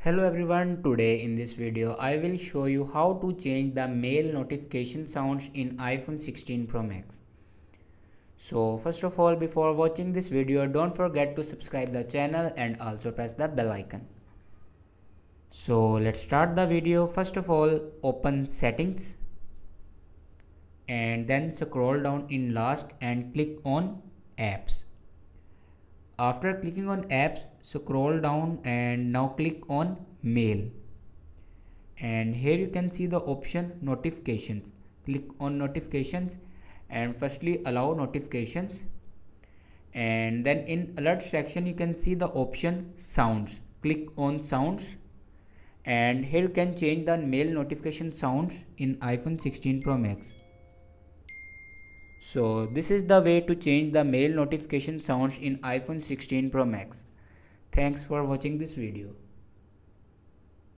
Hello everyone, today in this video I will show you how to change the mail notification sounds in iPhone 16 Pro Max. So first of all, before watching this video, don't forget to subscribe the channel and also press the bell icon. So let's start the video. First of all, open settings and then scroll down in last and click on apps. After clicking on apps, scroll down and now click on mail, and here you can see the option notifications. Click on notifications and firstly allow notifications, and then in alert section you can see the option sounds. Click on sounds, and here you can change the mail notification sounds in iPhone 16 Pro Max. So this is the way to change the mail notification sounds in iPhone 16 Pro Max. Thanks for watching this video.